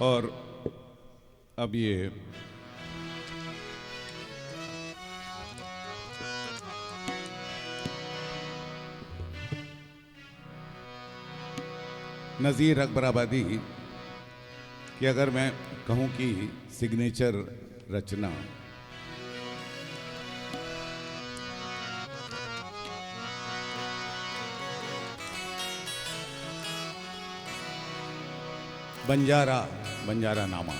और अब ये नज़ीर अकबराबादी कि अगर मैं कहूँ कि सिग्नेचर रचना बंजारा नामा।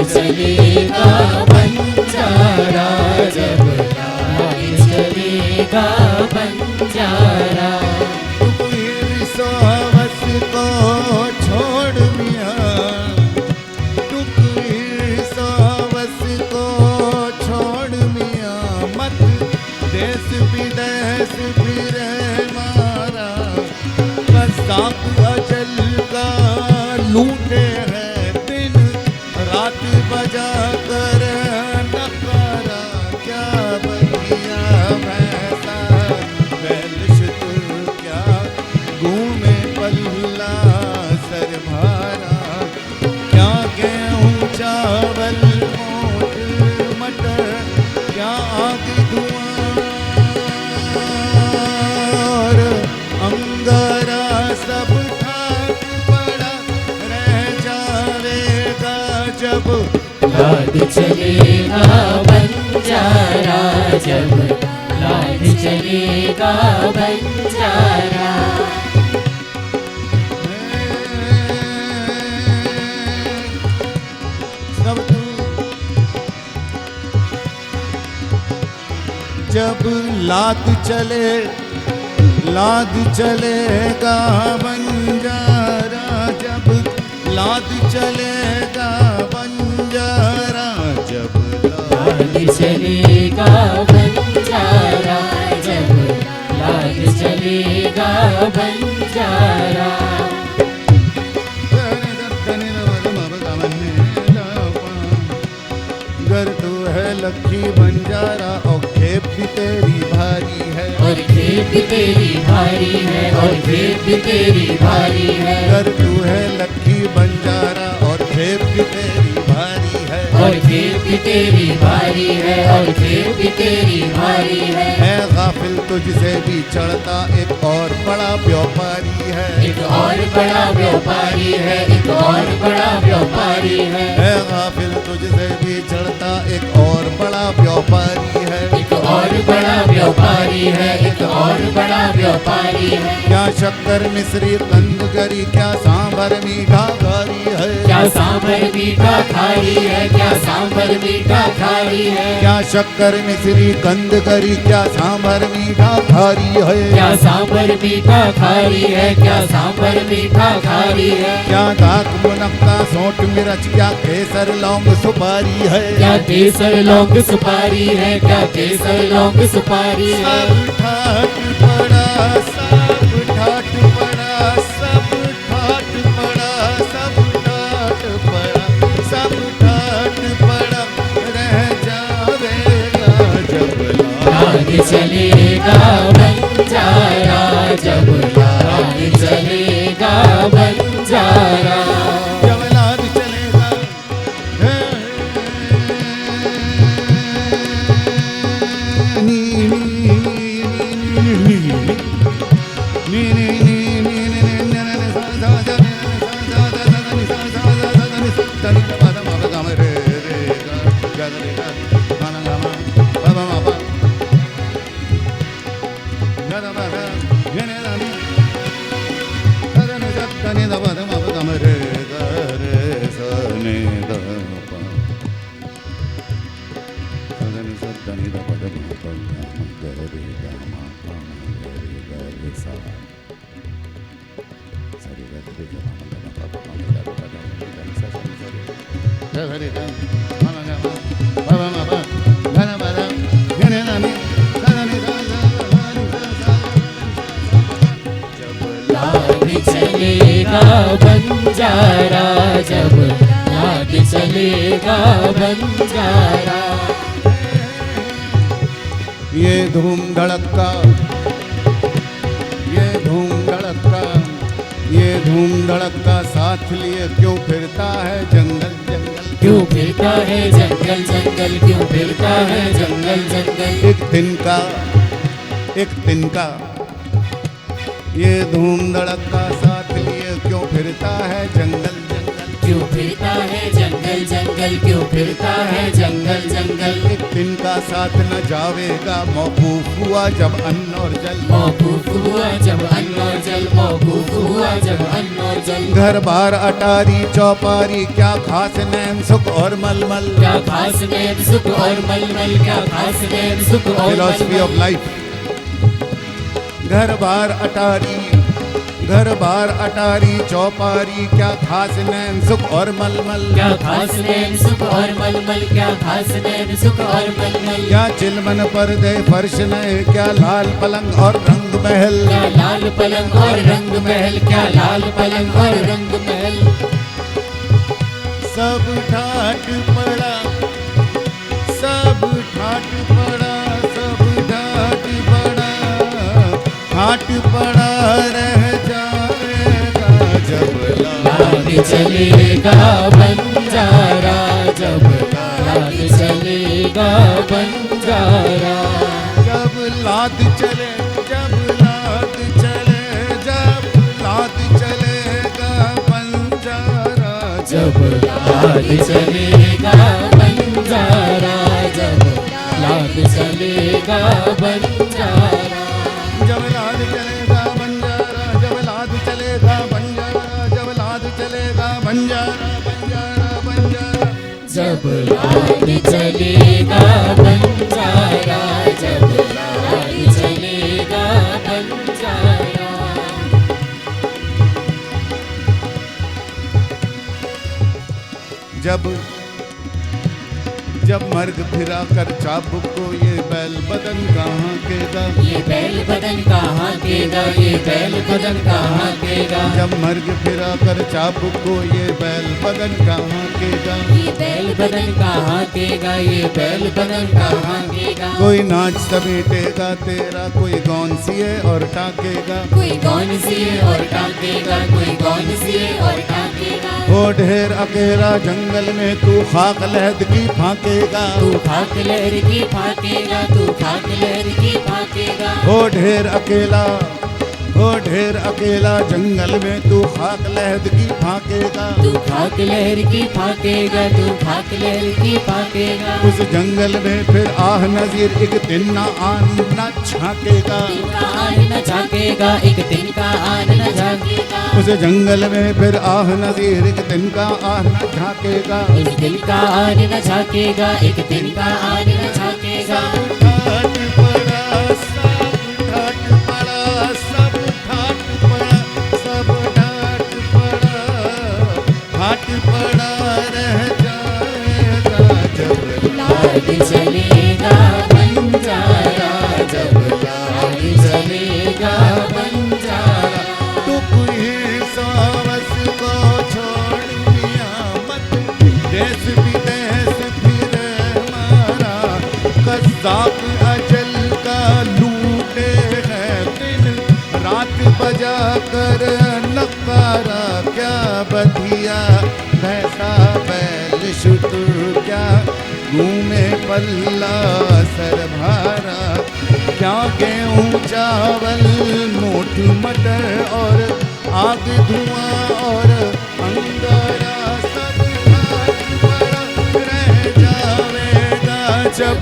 चलेगा बंजारा जब लाग चलेगा बंजारा। हवस को छोड़ मियां, हवस को छोड़ मियां, मत देश विदेश फिरे मारा। कसाक अजल का लूटे है दिन रात बजा कर नकारा। क्या बनिया भैंसा बैल शुतुर क्या घूमे पल्ला सर भारा। क्या गेहूं चावल मोट मटर क्या आग धुआं और अंगारा सब ठाक पड़ा रह जाएगा जब लाग चलेगा बंजारा जब लाग चलेगा बंजारा। जब लाद चलेगा बंजारा। जब लाद चलेगा बंजारा। जब लाग चलेगा बंजारा जब लाग चलेगा बंजारा। घर तो है लक्की बंजारा और खेप भी तेरी भारी है। और खेप भी तेरी भारी है और खेप भी तेरी भारी है। घर तू है लक्की बंजारा और खेप भी तेरी भारी है। और खेप भी तेरी भारी है और खेप भी तेरी भारी है। गाफिल तुझसे भी चढ़ता एक और बड़ा व्यापारी है। एक और बड़ा व्यापारी है। एक और बड़ा व्यापारी है। गाफिल तुझसे भी चढ़ता एक और बड़ा व्यापारी है। एक और बड़ा व्यापारी है, एक और बड़ा व्यापारी है। क्या शक्कर मिश्री कंद गरी, क्या सांभर मीठा खारी है। क्या सांभर मीठा खारी है, क्या सांभर मीठा खारी है। क्या शक्कर मिश्री कंद गरी, क्या सांभर मीठा खारी है। क्या सांभर मीठा खारी है, क्या सांभर मीठा खारी है। क्या दाक मुनक्का सोंठ मिर्च, क्या केसर लौंग सुपारी है। क्या केसर लौंग सुपारी है, क्या केसर लौंग सुपारी है। सब ठाट पड़ा, सब ठाट पड़ा, सब ठाट पड़ा, सब ठाट पड़ा, सब ठाट पड़ा, रह जावेगा जब लाग चलेगा बंजारा, जब लाग चलेगा बंजारा। जब लाग चलेगा। नी नी नी नी नी नी लाग चलेगा बंजारा, जब लाग चलेगा बंजारा। ये धूम धड़का, ये धूम धड़का, ये धूम धड़का साथ लिए क्यों फिरता है जंगल जंगल। क्यों फिरता है जंगल जंगल, क्यों फिरता है जंगल जंगल। एक दिन का ये धूम धड़का साथ लिए क्यों फिरता है जंगल जंगल। क्यों फिरता है जंगल जंगल, क्यों फिरता है जंगल जंगल। एक दिन का साथ न जावेगा, मौकूफ हुआ जब अन्न और जल। मौकूफ हुआ जब अन्न और जल, मौकूफ हुआ जब अन्न और जल। घर बार अटारी चौपारी, क्या खास नैन सुख और मलमल। क्या खास नैन सुख और मलमल, क्या खास नैन सुख और फिलॉसफी ऑफ मलमल। लाइफ। घर बार अटारी चौपारी, क्या खास नैन सुख और मलमल। क्या खास नैन सुख और मलमल, क्या खास नैन सुख और मलमल। क्या चिलमन पर्दे फर्श नए, क्या लाल पलंग और रंग महल। क्या लाल पलंग और रंग महल, क्या लाल पलंग और रंग महल। सब ठाट पड़ा, सब ठाट पड़ा, सब ठाट पड़ा, ठाट पड़ा रह जाएगा जब लाग चलेगा बंजारा, जब लाग चलेगा बंजारा। जब लाद चले, जब लाद चले, जब लाद चलेगा बंजारा। जब लाग चलेगा बंजारा, जब लाग चलेगा बंजारा। जब लाद चलेगा बंजारा, जब लाद चलेगा बंजारा, जब लाद चलेगा बंजारा, बंजारा बंजारा। जब लाग चलेगा बंजारा, जब लाग चलेगा बंजारा। जब मर्ग फिरा कर चाबुक को, ये बैल बदन कहाँ केगा। ये बैल बदन कहाँ केगा, ये बैल बदन कहाँ केगा। जब मर्ग फिरा कर चाबुक को, ये बैल बदन कहाँ केगा। ये बैल बदन कहाँ केगा, ये बैल बदन कहाँ केगा। कोई नाच समेटेगा तेरा, कोई गौन सिए और टाकेगा। कोई कौन सिए और टाकेगा, कोई कौन सिए और टाकेगा। हो ढेर अकेला जंगल में, तू खाक लहद की फाकेगा। तू खाक लहर की फाकेगा, तू खाक लहर की फाकेगा। हो ढेर अकेला, ओ ढेर अकेला जंगल में तू खाक लहद की फाकेगा, तू खाक लहर की फाकेगा, तू खाक लहर की फाकेगा। उस जंगल में फिर आह नजीर एक दिन ना आना झाकेगा, तिनका आन न झाकेगा, एक तिनका आन न झाकेगा। उस जंगल में फिर आह नजीर एक दिन का आह न झाकेगा। उस दिल का आन न झाकेगा, एक तिनका आन न झाकेगा। सब ठाट पड़ा, सब ठाट पड़ा, सब ठाट पड़ा, सब ठाट पड़ा, ठाट पड़ा रह जाएगा जब लाग चलेगा बंजारा, जब लाग चलेगा बंजारा। टुकड़ी सावस को छोड़ दिया मत, देश विदेश फिर मारा, कज़ाक अजल का लूटे है दिन रात बजा कर नकारा। क्या बधिया भैंसा बैल शुतुर, क्या घूमे पल्ला सर भारा, क्या गेहूं चावल मोट मटर और आग धुआं और अंगारा। सब ठाट पड़ा रह जाएगा जब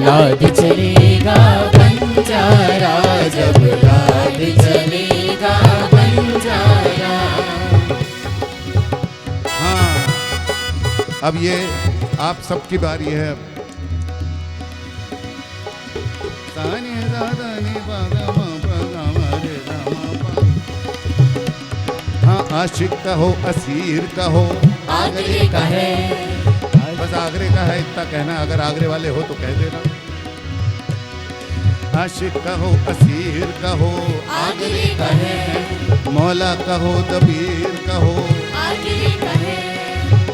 लाग चलेगा बंजारा, जब लाग चलेगा बंजारा। हाँ, अब ये आप सबकी बारी है। सानी दादा नी बागा मा बागा मा रे गा मा पा। हाँ, आशिक का हो असीर का हो, आगरे का है, बस आगरे का है इतना कहना, अगर आगरे वाले हो तो कह देना। आशिक का हो असीर का हो, आगरे का है, मौला का हो दबीर का हो, आगरे का है,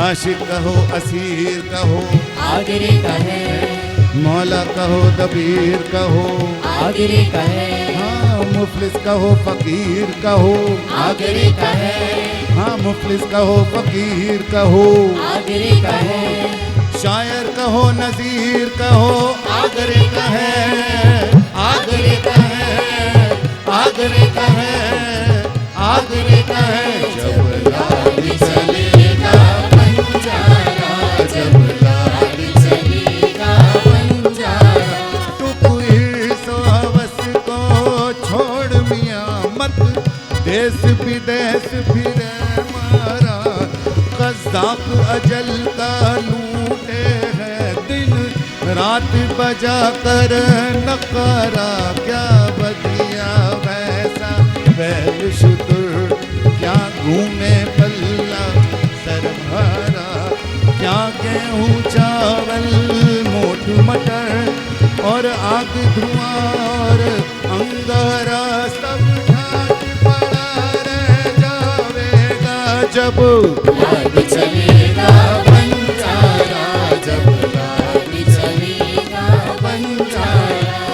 आशिक का हो असीर का हो, आगरे का है, मौला का हो दबीर का हो, आगरे का है, हाँ मुफलिस का हो फकीर का हो, आगरे का है, हाँ मुफलिस का हो फकीर का हो, आगरे का है, शायर का हो नजीर का हो, आगरे का है, आगरे का है, आगरे का है, आगरे का है। जब लाग चलेगा बंजारा, जब लाग चलेगा बंजारा। टुकड़ी सो हवस को छोड़ मियां मत, देश विदेश फिर मारा, कज़ाक अजल का लूटे है दिन रात बजा कर नकारा। क्या बदिया वैसा बैल शुतुर, क्या घूमे पल्ला सर भारा, क्या गेहूं चावल मोट मटर और आग धुआं और अंगारा। सब ठाट पड़ा रह जाएगा जब लाग चलेगा बंजारा, जब लाग चलेगा बंजारा।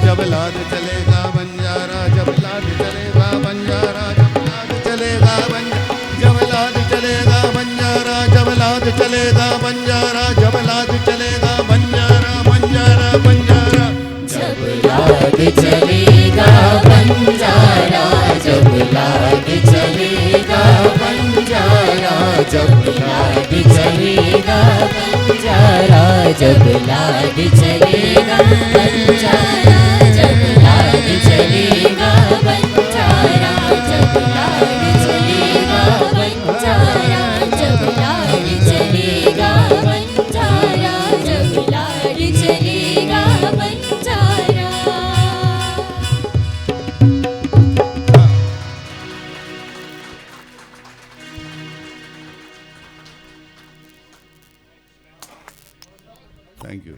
जब लाद चलेगा बंजारा, जब लाद चलेगा बंजारा, जब लाद चलेगा जब लाद चलेगा बंजारा, जब लाद चलेगा बंजारा, जब लाद चलेगा बंजारा, बंजारा बंजारा। जब लाग चलेगा बंजारा, जब लाग चलेगा बंजारा, जब लाग चलेगा बंजारा, जब लाग चलेगा बंजारा, जब लाग चलेगा बंजारा, जब लाग चलेगा बंजारा, जब लाग चलेगा बंजारा, जब लाग चलेगा बंजारा। Thank you.